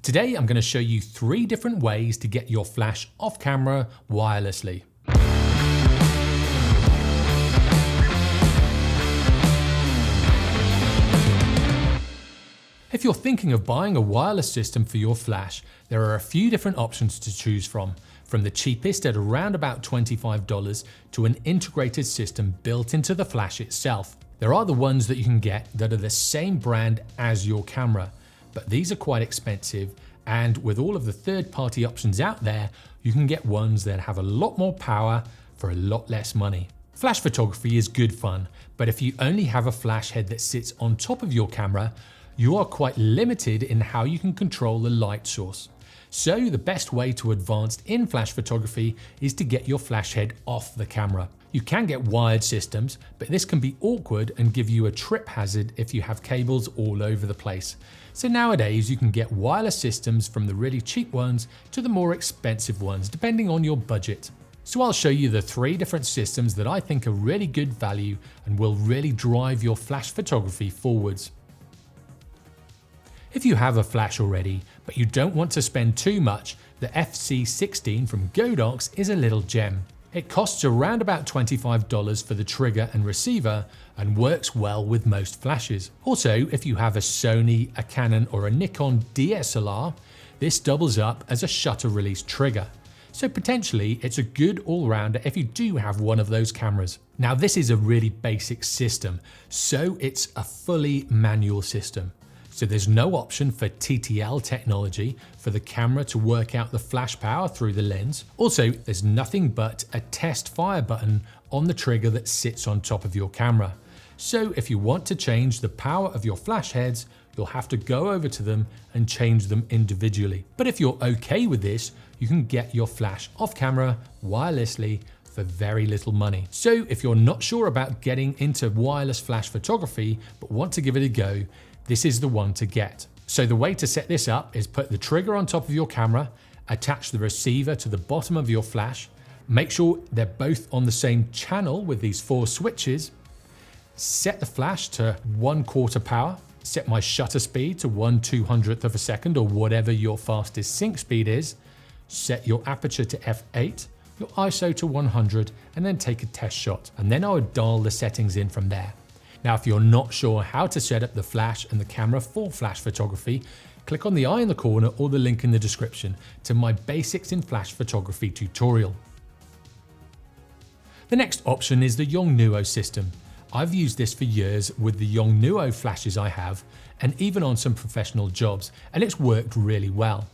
Today I'm going to show you 3 different ways to get your flash off camera wirelessly. If you're thinking of buying a wireless system for your flash, there are a few different options to choose from the cheapest at around about $25 to an integrated system built into the flash itself. There are the ones that you can get that are the same brand as your camera, but these are quite expensive, and with all of the third-party options out there, you can get ones that have a lot more power for a lot less money. Flash photography is good fun, but if you only have a flash head that sits on top of your camera, you are quite limited in how you can control the light source. So the best way to advance in flash photography is to get your flash head off the camera. You can get wired systems, but this can be awkward and give you a trip hazard if you have cables all over the place. So nowadays you can get wireless systems from the really cheap ones to the more expensive ones, depending on your budget. So I'll show you the 3 different systems that I think are really good value and will really drive your flash photography forwards. If you have a flash already, but you don't want to spend too much, the FC16 from Godox is a little gem. It costs around about $25 for the trigger and receiver and works well with most flashes. Also, if you have a Sony, a Canon or a Nikon DSLR, this doubles up as a shutter release trigger. So potentially it's a good all-rounder if you do have one of those cameras. Now this is a really basic system, so it's a fully manual system. So there's no option for TTL technology for the camera to work out the flash power through the lens. Also, there's nothing but a test fire button on the trigger that sits on top of your camera. So if you want to change the power of your flash heads, you'll have to go over to them and change them individually. But if you're okay with this, you can get your flash off camera wirelessly for very little money. So if you're not sure about getting into wireless flash photography, but want to give it a go, this is the one to get. So the way to set this up is put the trigger on top of your camera, attach the receiver to the bottom of your flash, make sure they're both on the same channel with these 4 switches, set the flash to 1/4 power, set my shutter speed to 1/200th of a second or whatever your fastest sync speed is, set your aperture to f8, your ISO to 100, and then take a test shot. And then I would dial the settings in from there. Now, if you're not sure how to set up the flash and the camera for flash photography, click on the eye in the corner or the link in the description to my Basics in Flash Photography tutorial. The next option is the Yongnuo system. I've used this for years with the Yongnuo flashes I have, and even on some professional jobs, and it's worked really well.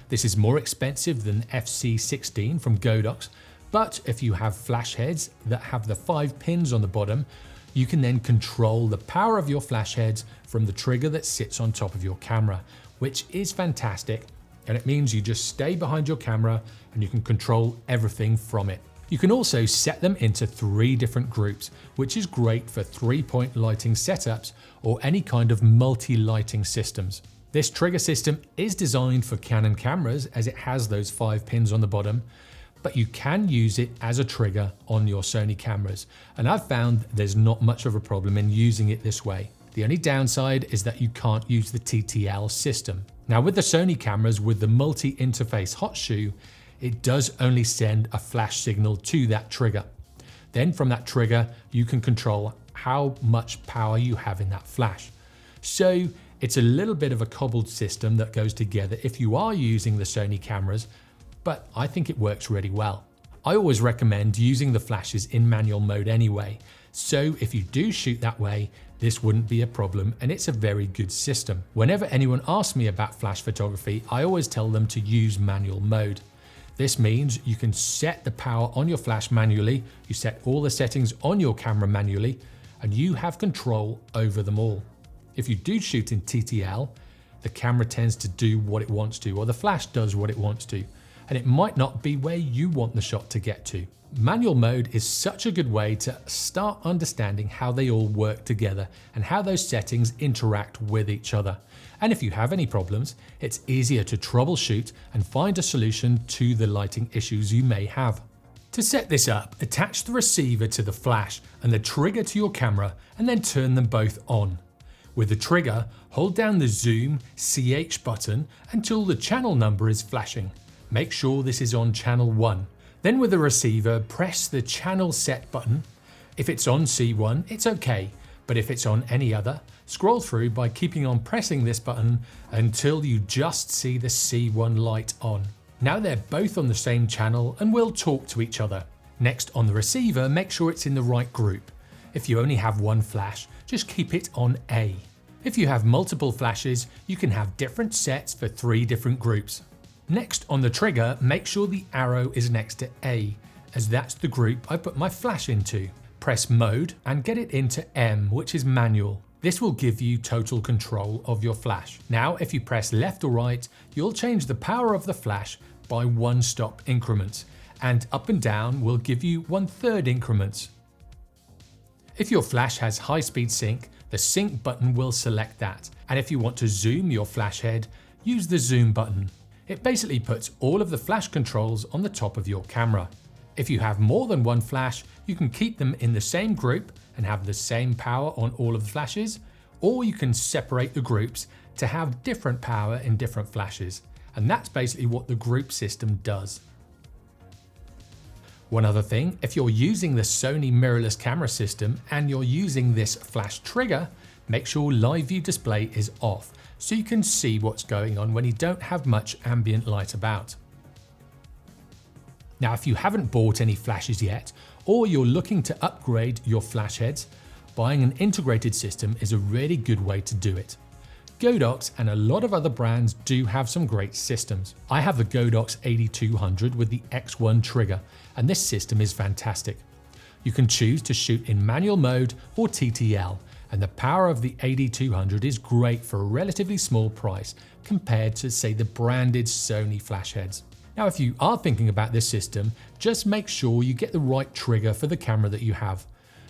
This is more expensive than FC16 from Godox, but if you have flash heads that have the 5 pins on the bottom, you can then control the power of your flash heads from the trigger that sits on top of your camera, which is fantastic, and it means you just stay behind your camera and you can control everything from it. You can also set them into 3 different groups, which is great for 3-point lighting setups or any kind of multi-lighting systems. This trigger system is designed for Canon cameras as it has those 5 pins on the bottom, but you can use it as a trigger on your Sony cameras, and I've found there's not much of a problem in using it this way. The only downside is that you can't use the TTL system. Now with the Sony cameras with the multi-interface hot shoe, it does only send a flash signal to that trigger. Then from that trigger, you can control how much power you have in that flash. So it's a little bit of a cobbled system that goes together if you are using the Sony cameras, but I think it works really well. I always recommend using the flashes in manual mode anyway, so if you do shoot that way, this wouldn't be a problem, and it's a very good system. Whenever anyone asks me about flash photography, I always tell them to use manual mode. This means you can set the power on your flash manually, you set all the settings on your camera manually, and you have control over them all. If you do shoot in TTL, the camera tends to do what it wants to, or the flash does what it wants to, and it might not be where you want the shot to get to. Manual mode is such a good way to start understanding how they all work together and how those settings interact with each other. And if you have any problems, it's easier to troubleshoot and find a solution to the lighting issues you may have. To set this up, attach the receiver to the flash and the trigger to your camera and then turn them both on. With the trigger, hold down the Zoom CH button until the channel number is flashing. Make sure this is on channel 1. Then with the receiver, press the channel set button. If it's on C1, it's okay, but if it's on any other, scroll through by keeping on pressing this button until you just see the C1 light on. Now they're both on the same channel and will talk to each other. Next, on the receiver, make sure it's in the right group. If you only have one flash, just keep it on A. If you have multiple flashes, you can have different sets for 3 different groups. Next, on the trigger, make sure the arrow is next to A, as that's the group I put my flash into. Press mode and get it into M, which is manual. This will give you total control of your flash. Now, if you press left or right, you'll change the power of the flash by 1 stop increments, and up and down will give you 1/3 increments. If your flash has high-speed sync, the sync button will select that, and if you want to zoom your flash head, use the zoom button. It basically puts all of the flash controls on the top of your camera. If you have more than one flash, you can keep them in the same group and have the same power on all of the flashes, or you can separate the groups to have different power in different flashes, and that's basically what the group system does. One other thing, if you're using the Sony mirrorless camera system and you're using this flash trigger, make sure live view display is off so you can see what's going on when you don't have much ambient light about. Now, if you haven't bought any flashes yet, or you're looking to upgrade your flash heads, buying an integrated system is a really good way to do it. Godox and a lot of other brands do have some great systems. I have the Godox 8200 with the X1 trigger, and this system is fantastic. You can choose to shoot in manual mode or TTL, and the power of the 8200 is great for a relatively small price compared to, say, the branded Sony flash heads. Now, if you are thinking about this system, just make sure you get the right trigger for the camera that you have.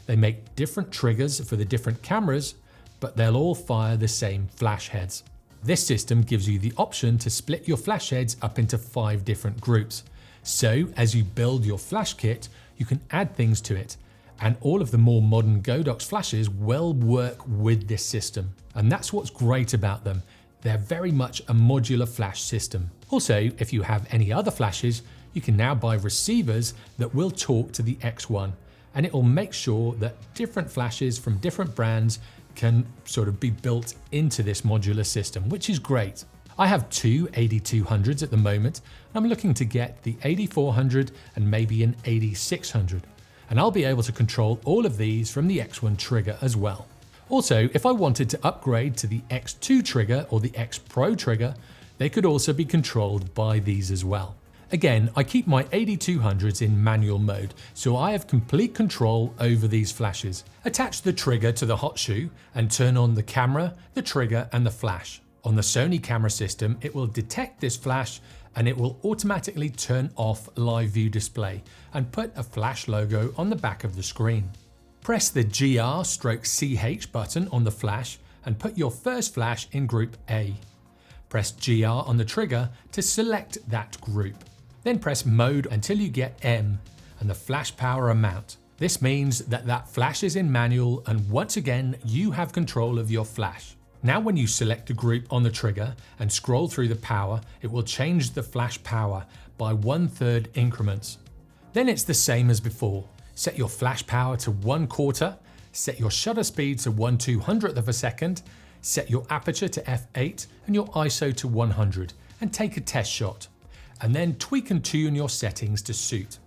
They make different triggers for the different cameras, but they'll all fire the same flash heads. This system gives you the option to split your flash heads up into 5 different groups. So as you build your flash kit, you can add things to it, and all of the more modern Godox flashes will work with this system. And that's what's great about them. They're very much a modular flash system. Also, if you have any other flashes, you can now buy receivers that will talk to the X1, and it will make sure that different flashes from different brands can sort of be built into this modular system, which is great. I have 2 8200s at the moment, and I'm looking to get the 8400 and maybe an 8600, and I'll be able to control all of these from the X1 trigger as well. Also, if I wanted to upgrade to the X2 trigger or the X Pro trigger, they could also be controlled by these as well. Again, I keep my 8200s in manual mode, so I have complete control over these flashes. Attach the trigger to the hot shoe and turn on the camera, the trigger and the flash. On the Sony camera system, it will detect this flash and it will automatically turn off live view display and put a flash logo on the back of the screen. Press the GR/CH button on the flash and put your first flash in group A. Press GR on the trigger to select that group. Then press mode until you get M and the flash power amount. This means that that flash is in manual, and once again, you have control of your flash. Now when you select the group on the trigger and scroll through the power, it will change the flash power by 1/3 increments. Then it's the same as before. Set your flash power to 1/4, set your shutter speed to 1/200th of a second, set your aperture to f8 and your ISO to 100, and take a test shot. And then tweak and tune your settings to suit.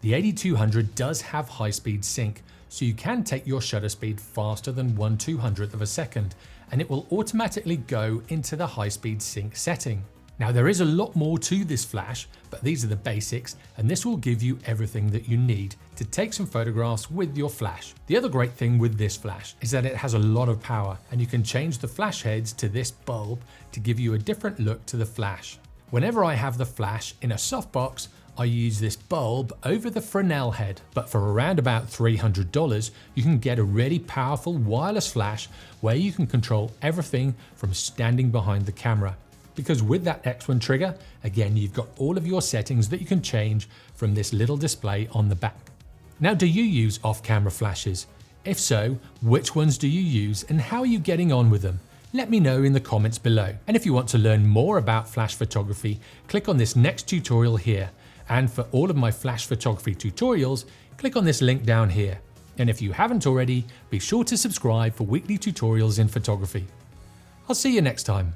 The 8200 does have high-speed sync, so you can take your shutter speed faster than 1/200th of a second, and it will automatically go into the high-speed sync setting. Now there is a lot more to this flash, but these are the basics, and this will give you everything that you need to take some photographs with your flash. The other great thing with this flash is that it has a lot of power, and you can change the flash heads to this bulb to give you a different look to the flash. Whenever I have the flash in a softbox, I use this bulb over the Fresnel head, but for around about $300, you can get a really powerful wireless flash where you can control everything from standing behind the camera. Because with that X1 trigger, again, you've got all of your settings that you can change from this little display on the back. Now, do you use off-camera flashes? If so, which ones do you use and how are you getting on with them? Let me know in the comments below. And if you want to learn more about flash photography, click on this next tutorial here. And for all of my flash photography tutorials, click on this link down here. And if you haven't already, be sure to subscribe for weekly tutorials in photography. I'll see you next time.